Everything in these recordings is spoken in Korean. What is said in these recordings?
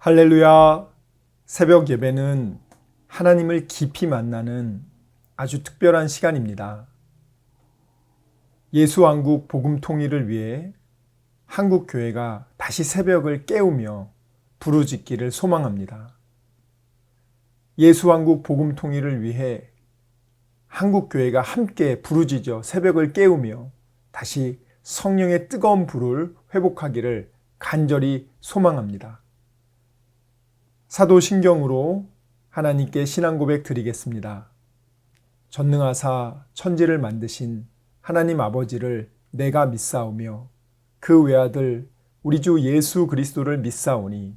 할렐루야. 새벽 예배는 하나님을 깊이 만나는 아주 특별한 시간입니다. 예수왕국 복음 통일을 위해 한국교회가 다시 새벽을 깨우며 부르짖기를 소망합니다. 예수왕국 복음 통일을 위해 한국교회가 함께 부르짖어 새벽을 깨우며 다시 성령의 뜨거운 불을 회복하기를 간절히 소망합니다. 사도신경으로 하나님께 신앙 고백 드리겠습니다. 전능하사 천지를 만드신 하나님 아버지를 내가 믿사오며 그 외아들 우리 주 예수 그리스도를 믿사오니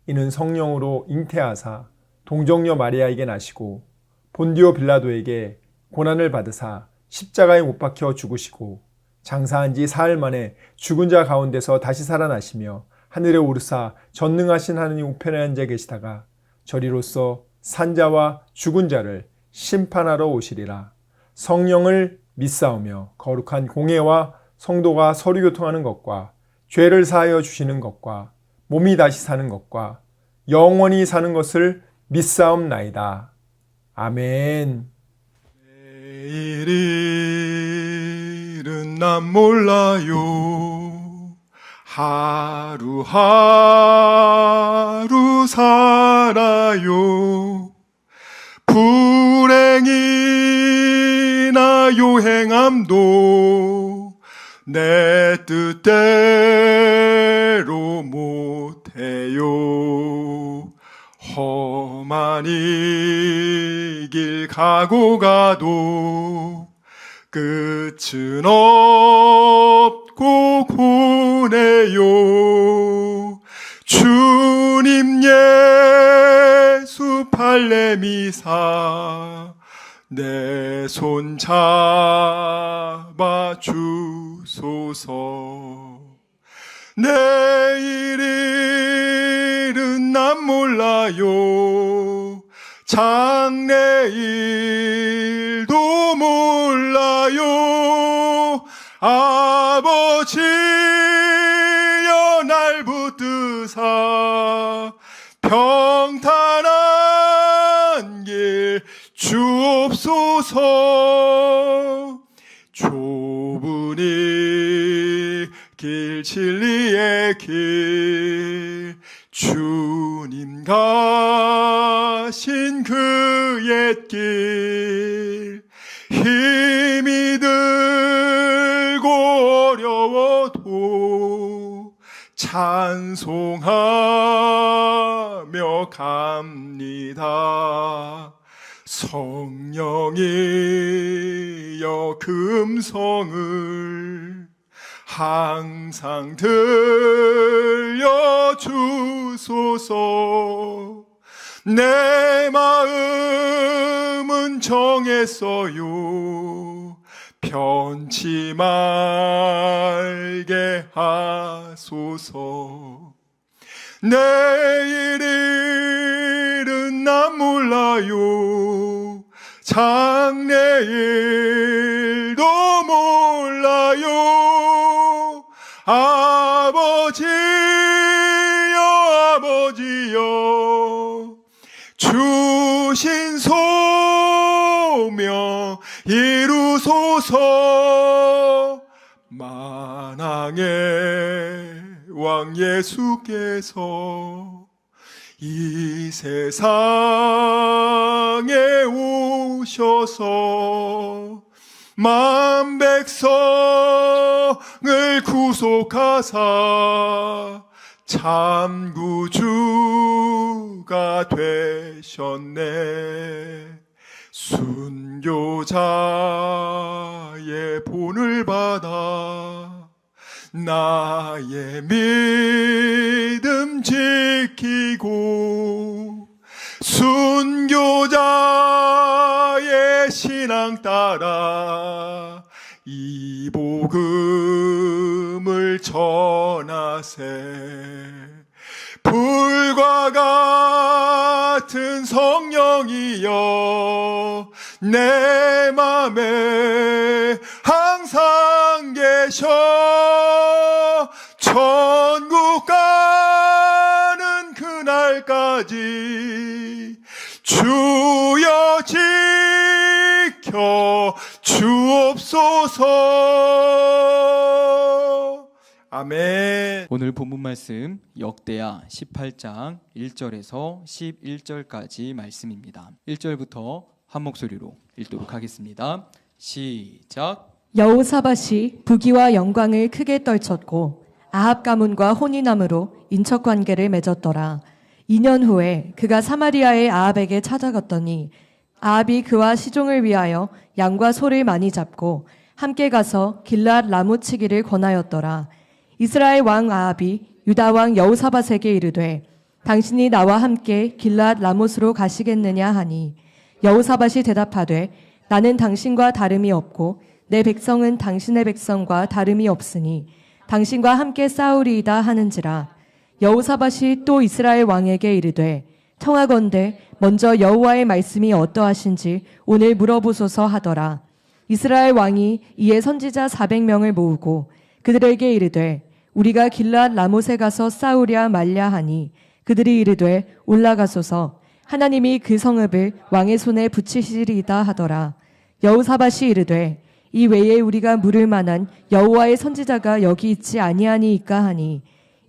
이는 성령으로 잉태하사 동정녀 마리아에게 나시고 본디오 빌라도에게 고난을 받으사 십자가에 못 박혀 죽으시고 장사한 지 사흘 만에 죽은 자 가운데서 다시 살아나시며 하늘에 오르사 전능하신 하느님 우편에 앉아 계시다가 저리로서 산자와 죽은 자를 심판하러 오시리라. 성령을 믿사오며 거룩한 공회와 성도가 서로 교통하는 것과 죄를 사하여 주시는 것과 몸이 다시 사는 것과 영원히 사는 것을 믿사옵나이다. 아멘. 내일은 난 몰라요. 하루하루 살아요. 불행이나 요행함도 내 뜻대로 못해요. 험한 이 길 가고 가도 끝은 없고 고네요. 주님 예수 발레미사 내 손 잡아 주소서. 내일은 난 몰라요. 장래일도 몰라요. 아버지여 날 붙드사 평탄한 길 주옵소서. 좁은 이 길 진리의 길 주님 가신 그 옛길 힘이 들고 어려워도 찬송하며 갑니다. 성령이여 금성을 항상 들려주소서. 내 마음은 정했어요. 변치 말게 하소서. 내일은 난 몰라요. 장래일도 몰라요. 아버지여 아버지여 주신 소명 이루소서. 만왕의 왕 예수께서 이 세상에 오셔서 만 백성을 구속하사 참 구주가 되셨네. 순교자의 본을 받아 나의 믿음 지키고 순교자의 신앙 따라 이 복음을 전하세. 불과 같은 성령이여 내 맘에 항상 계셔. 천국 가는 그날 날까지 주여 지켜 주옵소서. 아멘. 오늘 본문 말씀 역대하 18장 1절에서 11절까지 말씀입니다. 1절부터 한 목소리로 읽도록 하겠습니다. 시작. 여호사밧이 부귀와 영광을 크게 떨쳤고 아합 가문과 혼인함으로 인척 관계를 맺었더라. 2년 후에 그가 사마리아의 아합에게 찾아갔더니 아합이 그와 시종을 위하여 양과 소를 많이 잡고 함께 가서 길르앗 라모치기를 권하였더라. 이스라엘 왕 아합이 유다 왕 여호사밧에게 이르되 당신이 나와 함께 길르앗 라못으로 가시겠느냐 하니 여호사밧이 대답하되 나는 당신과 다름이 없고 내 백성은 당신의 백성과 다름이 없으니 당신과 함께 싸우리이다 하는지라. 여호사밧이 또 이스라엘 왕에게 이르되 청하건대 먼저 여호와의 말씀이 어떠하신지 오늘 물어보소서 하더라. 이스라엘 왕이 이에 선지자 400명을 모으고 그들에게 이르되 우리가 길르앗 라못에 가서 싸우랴 말랴 하니 그들이 이르되 올라가소서 하나님이 그 성읍을 왕의 손에 붙이시리이다 하더라. 여호사밧이 이르되 이 외에 우리가 물을 만한 여호와의 선지자가 여기 있지 아니하니이까 하니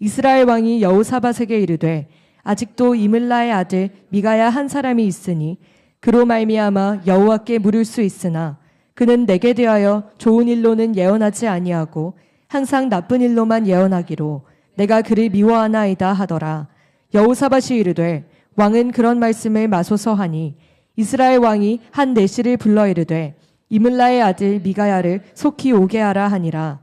이스라엘 왕이 여호사밧에게 이르되 아직도 이물라의 아들 미가야 한 사람이 있으니 그로 말미암아 여호와께 물을 수 있으나 그는 내게 대하여 좋은 일로는 예언하지 아니하고 항상 나쁜 일로만 예언하기로 내가 그를 미워하나이다 하더라. 여호사밧이 이르되 왕은 그런 말씀을 마소서 하니 이스라엘 왕이 한 내시를 불러 이르되 이물라의 아들 미가야를 속히 오게 하라 하니라.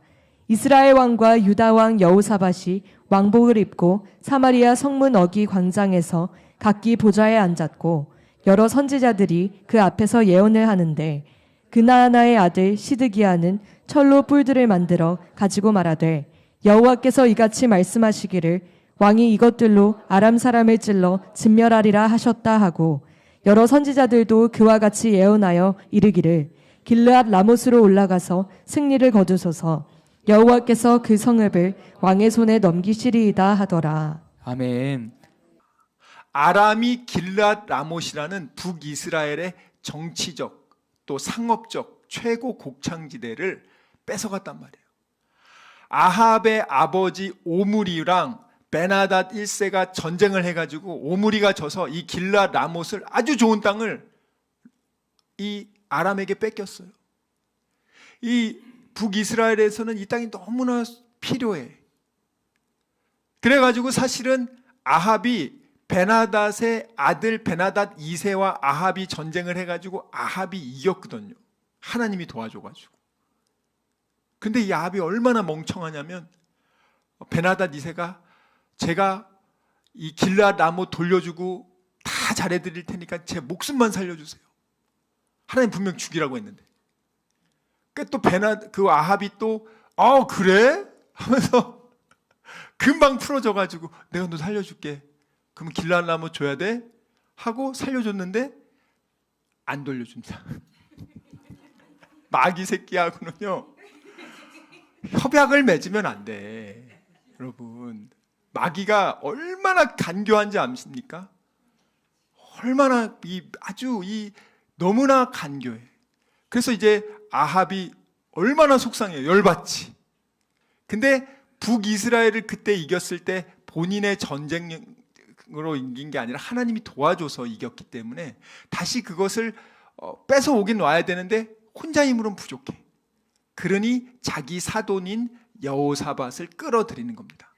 이스라엘 왕과 유다 왕 여호사밧이 왕복을 입고 사마리아 성문 어기 광장에서 각기 보좌에 앉았고 여러 선지자들이 그 앞에서 예언을 하는데 그나아나의 아들 시드기야는 철로 뿔들을 만들어 가지고 말하되 여호와께서 이같이 말씀하시기를 왕이 이것들로 아람 사람을 찔러 진멸하리라 하셨다 하고 여러 선지자들도 그와 같이 예언하여 이르기를 길르앗 라못으로 올라가서 승리를 거두소서 여호와께서 그 성읍을 왕의 손에 넘기시리이다 하더라. 아멘. 아람이 길르앗 라못이라는 북이스라엘의 정치적 또 상업적 최고 곡창지대를 뺏어갔단 말이에요. 아합의 아버지 오므리랑 베나닷 1세가 전쟁을 해가지고 오므리가 져서 이 길르앗 라못을 아주 좋은 땅을 이 아람에게 뺏겼어요. 이 북이스라엘에서는 이 땅이 너무나 필요해. 그래가지고 사실은 아합이 베나닷의 아들 베나닷 2세와 아합이 전쟁을 해가지고 아합이 이겼거든요. 하나님이 도와줘가지고. 근데 이 아합이 얼마나 멍청하냐면 베나닷 2세가 제가 이 길르앗 라못 돌려주고 다 잘해드릴 테니까 제 목숨만 살려주세요. 하나님 분명 죽이라고 했는데. 또 그 아합이 또 그래? 하면서 금방 풀어져가지고 내가 너 살려줄게. 그럼 길르앗 라못 줘야 돼? 하고 살려줬는데 안 돌려준다. 마귀 새끼하고는요 협약을 맺으면 안 돼. 여러분 마귀가 얼마나 간교한지 아십니까? 얼마나 아주 너무나 간교해. 그래서 이제 아합이 얼마나 속상해요. 열받지. 근데 북이스라엘을 그때 이겼을 때 본인의 전쟁으로 이긴 게 아니라 하나님이 도와줘서 이겼기 때문에 다시 그것을 뺏어오긴 와야 되는데 혼자 힘으로는 부족해. 그러니 자기 사돈인 여호사밧을 끌어들이는 겁니다.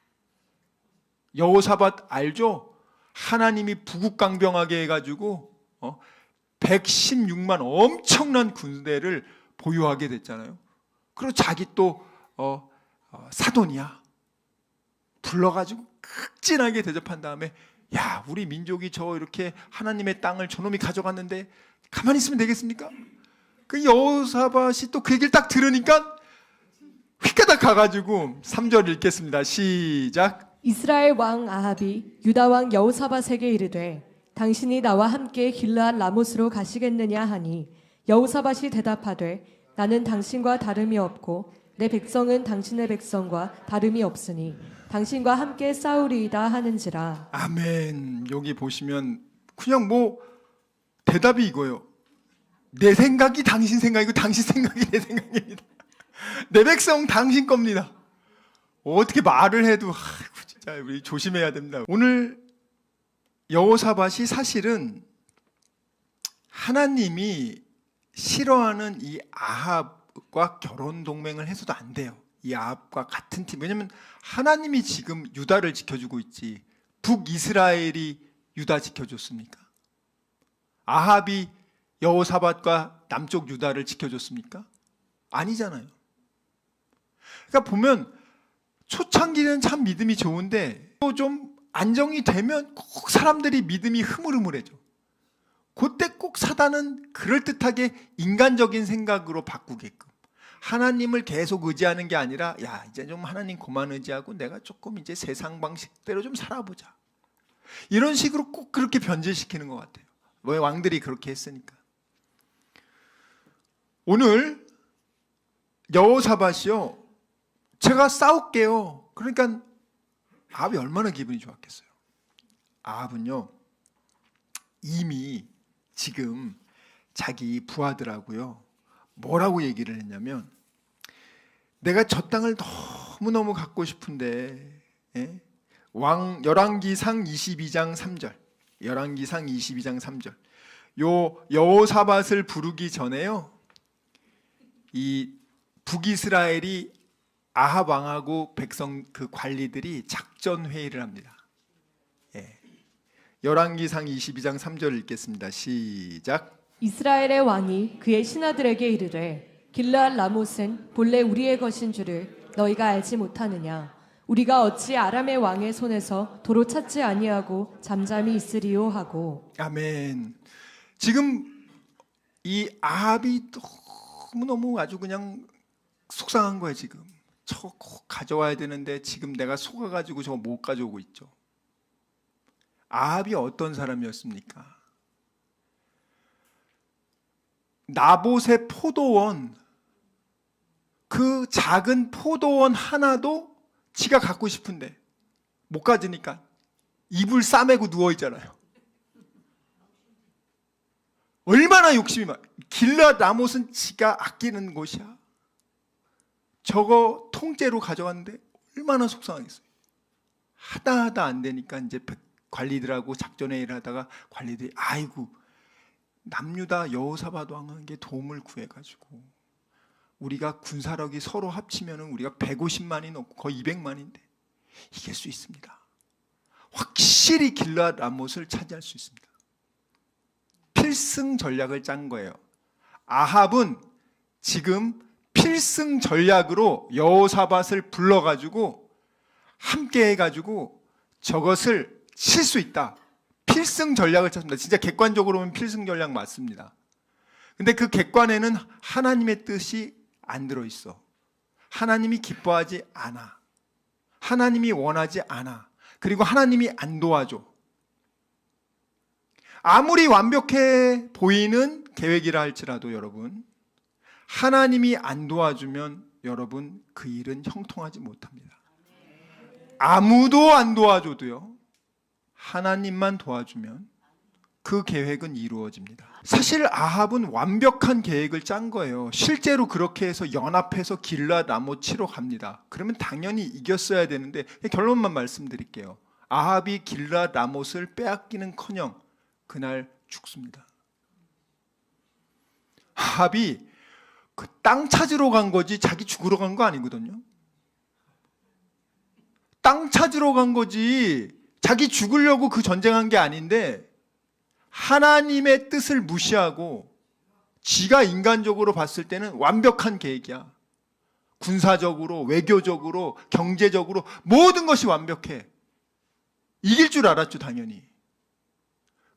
여호사밧 알죠? 하나님이 부국강병하게 해가지고 116만 엄청난 군대를 보유하게 됐잖아요. 그리고 자기 또 사돈이야. 불러가지고 극진하게 대접한 다음에 야 우리 민족이 저 이렇게 하나님의 땅을 저놈이 가져갔는데 가만히 있으면 되겠습니까? 그 여호사밧이 또 그 얘기를 딱 들으니까 휙가닥 가가지고 3절 읽겠습니다. 시작. 이스라엘 왕 아합이 유다 왕 여호사밧에게 이르되 당신이 나와 함께 길르앗 라못으로 가시겠느냐 하니 여호사밧이 대답하되 나는 당신과 다름이 없고 내 백성은 당신의 백성과 다름이 없으니 당신과 함께 싸우리이다 하는지라. 아멘. 여기 보시면 그냥 뭐 대답이 이거예요. 내 생각이 당신 생각이고 당신 생각이 내 생각입니다. 내 백성 당신 겁니다. 어떻게 말을 해도 아이고, 진짜 우리 조심해야 됩니다. 오늘 여호사밧이 사실은 하나님이 싫어하는 이 아합과 결혼 동맹을 해서도 안 돼요. 이 아합과 같은 팀. 왜냐하면 하나님이 지금 유다를 지켜주고 있지 북이스라엘이 유다 지켜줬습니까? 아합이 여호사밧과 남쪽 유다를 지켜줬습니까? 아니잖아요. 그러니까 보면 초창기는 참 믿음이 좋은데 또 좀 안정이 되면 꼭 사람들이 믿음이 흐물흐물해져. 그때 꼭 사단은 그럴듯하게 인간적인 생각으로 바꾸게끔 하나님을 계속 의지하는 게 아니라 야 이제 좀 하나님 그만 의지하고 내가 조금 이제 세상 방식대로 좀 살아보자. 이런 식으로 꼭 그렇게 변질시키는 것 같아요. 왜 왕들이 그렇게 했으니까. 오늘 여호사밧이요. 제가 싸울게요. 그러니까 아합이 얼마나 기분이 좋았겠어요. 아합은요. 이미 지금 자기 부하들하고요. 뭐라고 얘기를 했냐면 내가 저 땅을 너무너무 갖고 싶은데 열왕기상 22장 3절 열왕기상 22장 3절 요 여호사밧을 부르기 전에요. 이 북이스라엘이 아합 왕하고 백성 그 관리들이 작전 회의를 합니다. 열왕기상 22장 3절을 읽겠습니다. 시작. 이스라엘의 왕이 그의 신하들에게 이르되 길르앗 라못은 본래 우리의 것인 줄을 너희가 알지 못하느냐. 우리가 어찌 아람의 왕의 손에서 도로 찾지 아니하고 잠잠히 있으리요 하고. 아멘. 지금 이 아합이 너무너무 아주 그냥 속상한 거예요. 지금 저거 꼭 가져와야 되는데 지금 내가 속아가지고 저거 못 가져오고 있죠. 아합이 어떤 사람이었습니까? 나봇의 포도원, 그 작은 포도원 하나도 지가 갖고 싶은데 못 가지니까 이불 싸매고 누워있잖아요. 얼마나 욕심이 많아. 길르앗 라못은 지가 아끼는 곳이야. 저거 통째로 가져갔는데 얼마나 속상하겠어요. 하다 안 되니까 이제 관리들하고 작전회의를 하다가 관리들이 아이고 남유다 여호사밧 왕에게 도움을 구해가지고 우리가 군사력이 서로 합치면 우리가 150만이 넘고 거의 200만인데 이길 수 있습니다. 확실히 길르앗 라못을 차지할 수 있습니다. 필승 전략을 짠 거예요. 아합은 지금 필승 전략으로 여호사밧을 불러가지고 함께 해가지고 저것을 칠 수 있다. 필승 전략을 짰습니다. 진짜 객관적으로 보면 필승 전략 맞습니다. 근데 그 객관에는 하나님의 뜻이 안 들어있어. 하나님이 기뻐하지 않아. 하나님이 원하지 않아. 그리고 하나님이 안 도와줘. 아무리 완벽해 보이는 계획이라 할지라도 여러분, 하나님이 안 도와주면 여러분 그 일은 형통하지 못합니다. 아무도 안 도와줘도요, 하나님만 도와주면 그 계획은 이루어집니다. 사실 아합은 완벽한 계획을 짠 거예요. 실제로 그렇게 해서 연합해서 길르앗 라못 치러 갑니다. 그러면 당연히 이겼어야 되는데 결론만 말씀드릴게요. 아합이 길르앗 라못을 빼앗기는커녕 그날 죽습니다. 아합이 그 땅 찾으러 간 거지 자기 죽으러 간 거 아니거든요. 땅 찾으러 간 거지 자기 죽으려고 그 전쟁한 게 아닌데 하나님의 뜻을 무시하고 지가 인간적으로 봤을 때는 완벽한 계획이야. 군사적으로, 외교적으로, 경제적으로 모든 것이 완벽해. 이길 줄 알았죠, 당연히.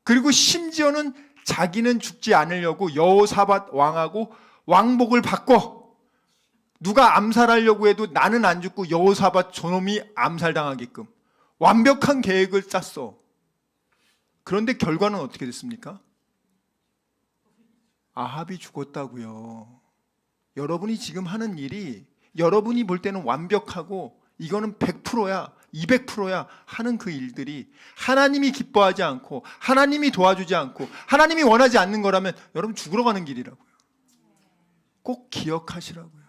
그리고 심지어는 자기는 죽지 않으려고 여호사밧 왕하고 왕복을 바꿔. 누가 암살하려고 해도 나는 안 죽고 여호사밧 저놈이 암살당하게끔 완벽한 계획을 짰어. 그런데 결과는 어떻게 됐습니까? 아합이 죽었다고요. 여러분이 지금 하는 일이 여러분이 볼 때는 완벽하고 이거는 100%야, 200%야 하는 그 일들이 하나님이 기뻐하지 않고 하나님이 도와주지 않고 하나님이 원하지 않는 거라면 여러분 죽으러 가는 길이라고요. 꼭 기억하시라고요.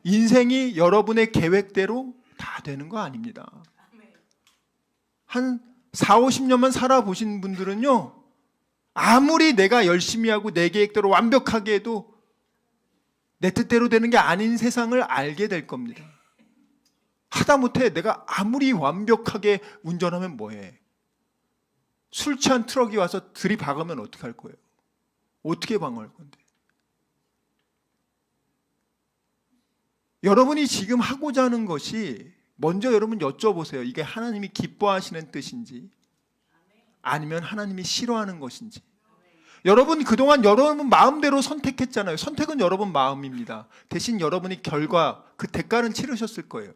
인생이 여러분의 계획대로 다 되는 거 아닙니다. 한 4, 50년만 살아보신 분들은요, 아무리 내가 열심히 하고 내 계획대로 완벽하게 해도 내 뜻대로 되는 게 아닌 세상을 알게 될 겁니다. 하다못해 내가 아무리 완벽하게 운전하면 뭐해? 술 취한 트럭이 와서 들이박으면 어떡할 거예요? 어떻게 방어할 건데? 여러분이 지금 하고자 하는 것이 먼저 여러분 여쭤보세요. 이게 하나님이 기뻐하시는 뜻인지 아니면 하나님이 싫어하는 것인지. 여러분 그동안 여러분 마음대로 선택했잖아요. 선택은 여러분 마음입니다. 대신 여러분이 결과, 그 대가는 치르셨을 거예요.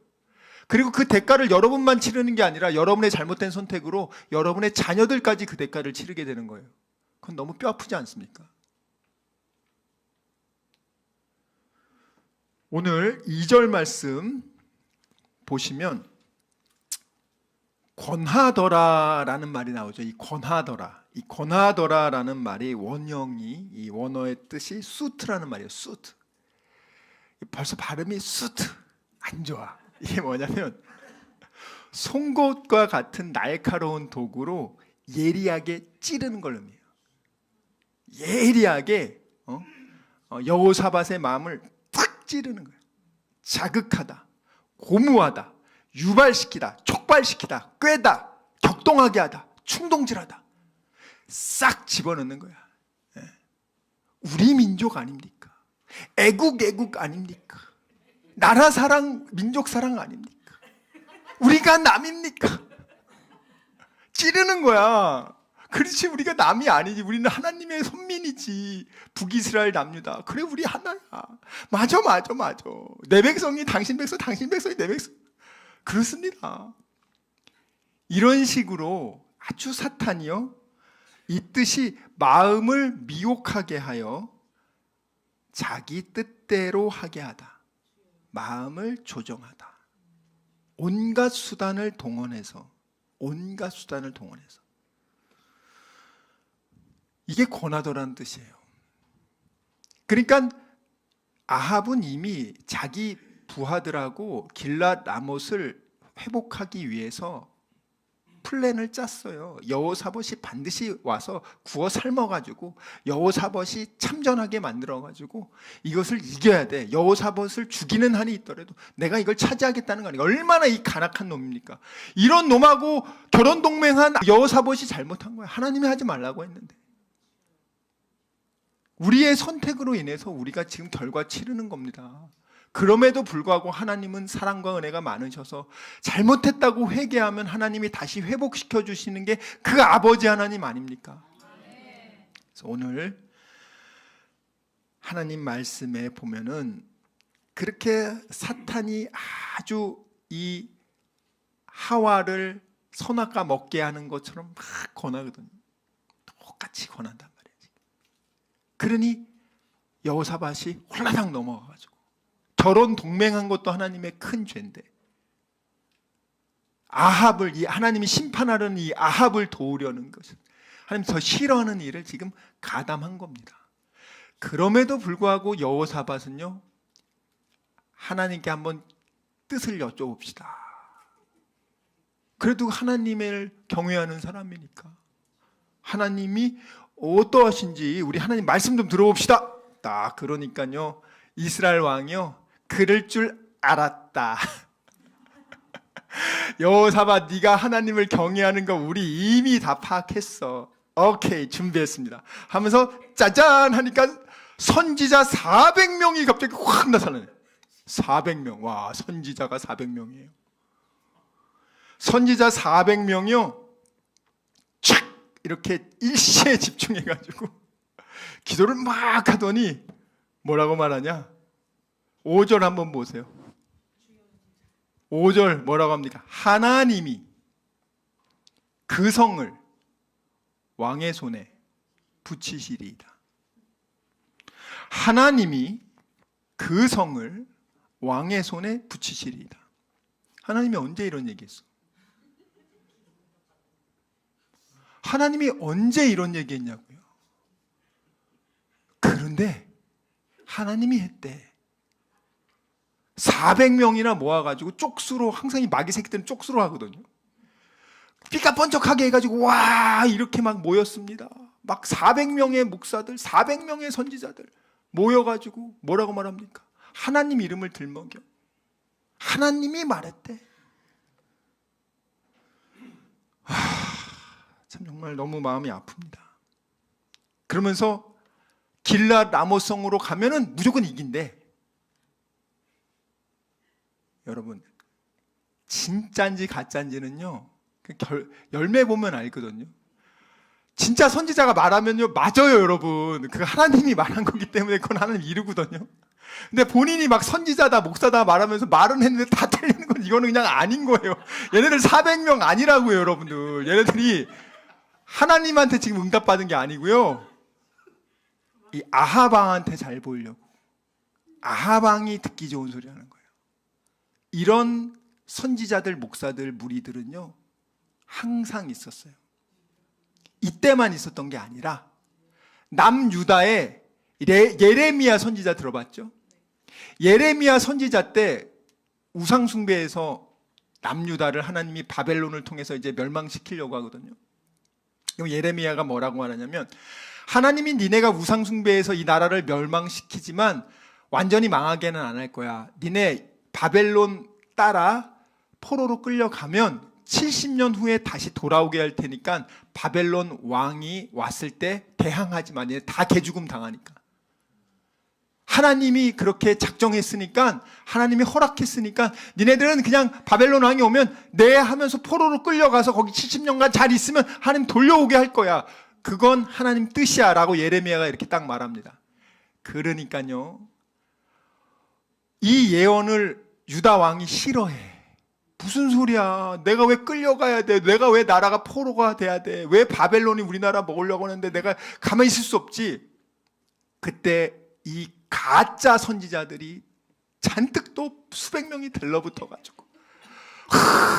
그리고 그 대가를 여러분만 치르는 게 아니라 여러분의 잘못된 선택으로 여러분의 자녀들까지 그 대가를 치르게 되는 거예요. 그건 너무 뼈 아프지 않습니까? 오늘 2절 말씀 보시면 권하더라라는 말이 나오죠. 이 권하더라라는 말이 원형이, 이 원어의 뜻이 수트라는 말이에요. 수트. 벌써 발음이 수트 안 좋아. 이게 뭐냐면 송곳과 같은 날카로운 도구로 예리하게 찌르는 걸 의미해요. 예리하게 여호사밧의 마음을 탁 찌르는 거예요. 자극하다, 고무하다, 유발시키다, 촉발시키다, 꿰다, 격동하게 하다, 충동질하다, 싹 집어넣는 거야. 우리 민족 아닙니까? 애국 아닙니까? 나라 사랑, 민족 사랑 아닙니까? 우리가 남입니까? 찌르는 거야. 그렇지, 우리가 남이 아니지. 우리는 하나님의 선민이지. 북이스라엘 남유다. 그래, 우리 하나야. 맞아. 내 백성이 당신 백성, 당신 백성이 내 백성. 그렇습니다. 이런 식으로 아주 사탄이요, 이 뜻이 마음을 미혹하게 하여 자기 뜻대로 하게 하다, 마음을 조정하다, 온갖 수단을 동원해서 이게 권하더라는 뜻이에요. 그러니까 아합은 이미 자기 부하들하고 길랏 라못을 회복하기 위해서 플랜을 짰어요. 여호사밧이 반드시 와서 구워 삶아가지고 여호사밧이 참전하게 만들어가지고 이것을 이겨야 돼. 여호사밧을 죽이는 한이 있더라도 내가 이걸 차지하겠다는 거 아니에요. 얼마나 이 간악한 놈입니까? 이런 놈하고 결혼 동맹한 여호사밧이 잘못한 거야. 하나님이 하지 말라고 했는데. 우리의 선택으로 인해서 우리가 지금 결과 치르는 겁니다. 그럼에도 불구하고 하나님은 사랑과 은혜가 많으셔서 잘못했다고 회개하면 하나님이 다시 회복시켜 주시는 게 그 아버지 하나님 아닙니까? 그래서 오늘 하나님 말씀에 보면은 그렇게 사탄이 아주 이 하와를 선악과 먹게 하는 것처럼 막 권하거든요. 똑같이 권한단 말이에요. 그러니 여호사밧이 홀라당 넘어가가지고 결혼 동맹한 것도 하나님의 큰 죄인데 아합을, 이 하나님이 심판하려는 이 아합을 도우려는 것은 하나님 더 싫어하는 일을 지금 가담한 겁니다. 그럼에도 불구하고 여호사밧은요, 하나님께 한번 뜻을 여쭤봅시다. 그래도 하나님을 경외하는 사람이니까 하나님이 어떠하신지 우리 하나님 말씀 좀 들어봅시다. 딱 그러니까요, 이스라엘 왕이요, 그럴 줄 알았다. 여호사밧, 네가 하나님을 경외하는 거 우리 이미 다 파악했어. 오케이, 준비했습니다 하면서 짜잔 하니까 선지자 400명이 갑자기 확 나타나네. 400명. 와, 선지자가 400명이에요. 선지자 400명이요 착 이렇게 일시에 집중해가지고 기도를 막 하더니 뭐라고 말하냐? 5절 한번 보세요. 5절 뭐라고 합니까? 하나님이 그 성을 왕의 손에 붙이시리이다. 하나님이 그 성을 왕의 손에 붙이시리이다. 하나님이 언제 이런 얘기했어? 하나님이 언제 이런 얘기했냐고요. 그런데 하나님이 했대. 400명이나 모아가지고 쪽수로, 항상 이 마귀 새끼들은 쪽수로 하거든요. 삐까 번쩍하게 해가지고 와 이렇게 막 모였습니다. 막 400명의 목사들, 400명의 선지자들 모여가지고 뭐라고 말합니까? 하나님 이름을 들먹여. 하나님이 말했대. 참 정말 너무 마음이 아픕니다. 그러면서 길랏 라모성으로 가면은 무조건 이긴대. 여러분, 진짜인지 가짜인지는요, 열매 보면 알거든요. 진짜 선지자가 말하면요, 맞아요, 여러분. 그 하나님이 말한 거기 때문에 그건 하나님 이루거든요. 근데 본인이 막 선지자다, 목사다 말하면서 말은 했는데 다 틀리는 건 이거는 그냥 아닌 거예요. 얘네들 400명 아니라고요, 여러분들. 얘네들이 하나님한테 지금 응답받은 게 아니고요. 이 아하방한테 잘 보이려고. 아하방이 듣기 좋은 소리 하는 거예요. 이런 선지자들, 목사들, 무리들은요, 항상 있었어요. 이때만 있었던 게 아니라 남유다의 예레미야 선지자 들어봤죠? 예레미야 선지자 때 우상숭배에서 남유다를 하나님이 바벨론을 통해서 이제 멸망시키려고 하거든요. 그럼 예레미야가 뭐라고 하냐면, 하나님이 니네가 우상숭배에서 이 나라를 멸망시키지만 완전히 망하게는 안 할 거야. 니네 바벨론 따라 포로로 끌려가면 70년 후에 다시 돌아오게 할 테니까 바벨론 왕이 왔을 때 대항하지 마. 니네 다 개죽음 당하니까. 하나님이 그렇게 작정했으니까, 하나님이 허락했으니까 니네들은 그냥 바벨론 왕이 오면 네 하면서 포로로 끌려가서 거기 70년간 잘 있으면 하나님 돌려오게 할 거야. 그건 하나님 뜻이야 라고 예레미야가 이렇게 딱 말합니다. 그러니까요, 이 예언을 유다 왕이 싫어해. 무슨 소리야. 내가 왜 끌려가야 돼? 내가 왜 나라가 포로가 돼야 돼? 왜 바벨론이 우리나라 먹으려고 하는데 내가 가만히 있을 수 없지? 그때 이 가짜 선지자들이 잔뜩 또 수백 명이 들러붙어가지고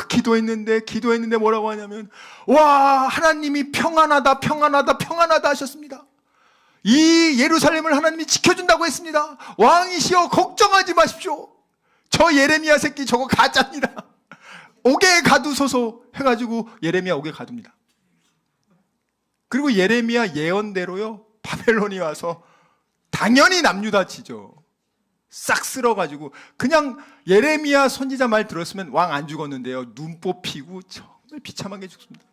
기도했는데 뭐라고 하냐면, 와, 하나님이 평안하다 하셨습니다. 이 예루살렘을 하나님이 지켜준다고 했습니다. 왕이시여 걱정하지 마십시오. 저 예레미야 새끼 저거 가짜입니다. 옥에 가두소서 해가지고 예레미야 옥에 가둡니다. 그리고 예레미야 예언대로요, 바벨론이 와서 당연히 남유다 치죠. 싹 쓸어가지고. 그냥 예레미야 선지자 말 들었으면 왕 안 죽었는데요, 눈 뽑히고 정말 비참하게 죽습니다.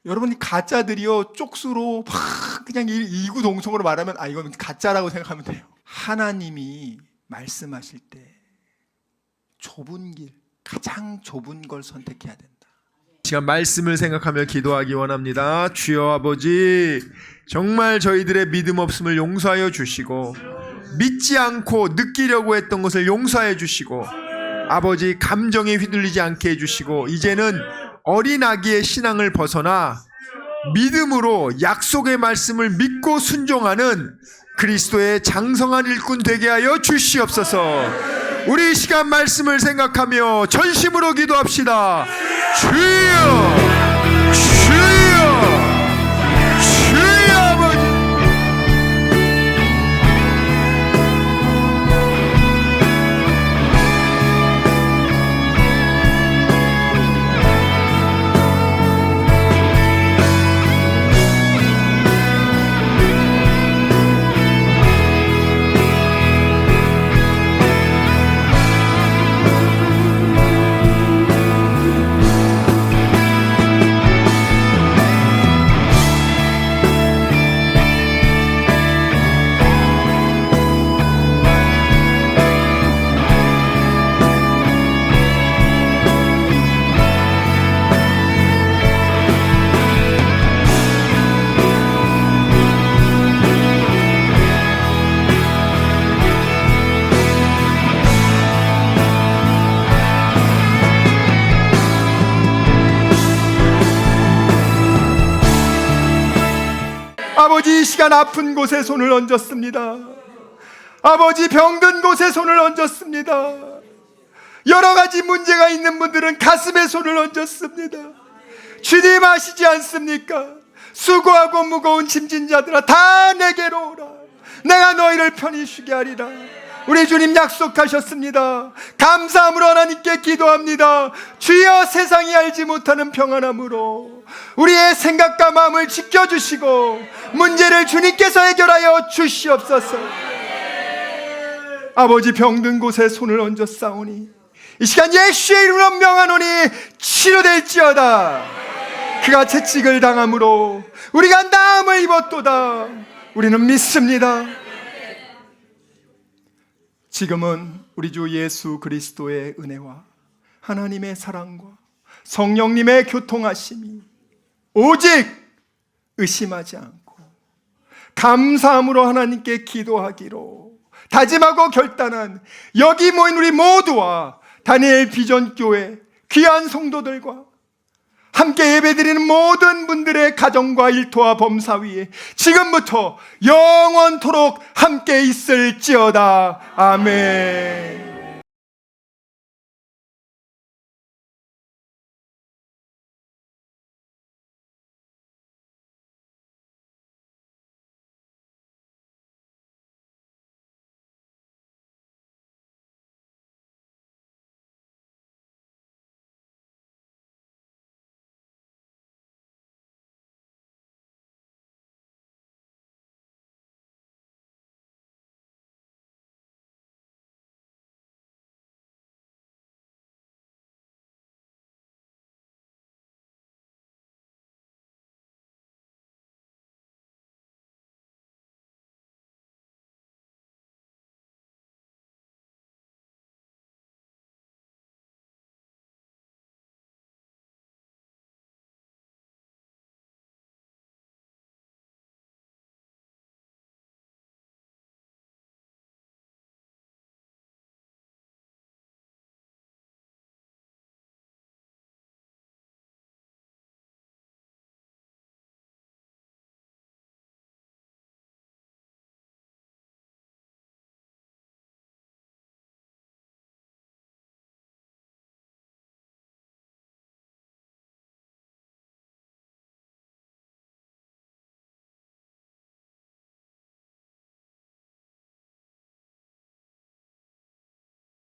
여러분이 가짜들이요, 쪽수로 막 그냥 이구동성으로 말하면 이건 가짜라고 생각하면 돼요. 하나님이 말씀하실 때 좁은 길, 가장 좁은 걸 선택해야 된다. 시간 말씀을 생각하며 기도하기 원합니다. 주여 아버지, 정말 저희들의 믿음 없음을 용서하여 주시고, 믿지 않고 느끼려고 했던 것을 용서해 주시고, 아버지 감정에 휘둘리지 않게 해주시고, 이제는 어린 아기의 신앙을 벗어나 믿음으로 약속의 말씀을 믿고 순종하는 그리스도의 장성한 일꾼 되게 하여 주시옵소서. 우리 이 시간 말씀을 생각하며 전심으로 기도합시다. 주여, 주여, 주여 아버지. 아버지, 이 시간 아픈 곳에 손을 얹었습니다. 아버지, 병든 곳에 손을 얹었습니다. 여러 가지 문제가 있는 분들은 가슴에 손을 얹었습니다. 주님 아시지 않습니까? 수고하고 무거운 짐진 자들아 다 내게로 오라. 내가 너희를 편히 쉬게 하리라. 우리 주님 약속하셨습니다. 감사함으로 하나님께 기도합니다. 주여, 세상이 알지 못하는 평안함으로 우리의 생각과 마음을 지켜주시고 문제를 주님께서 해결하여 주시옵소서. 아버지, 병든 곳에 손을 얹어 싸우니 이 시간 예수의 이름으로 명하노니 치료될지어다. 그가 채찍을 당함으로 우리가 나음을 입었도다. 우리는 믿습니다. 지금은 우리 주 예수 그리스도의 은혜와 하나님의 사랑과 성령님의 교통하심이 오직 의심하지 않고 감사함으로 하나님께 기도하기로 다짐하고 결단한 여기 모인 우리 모두와 다니엘 비전교회 귀한 성도들과 함께 예배드리는 모든 분들의 가정과 일터와 범사 위에 지금부터 영원토록 함께 있을지어다. 아멘.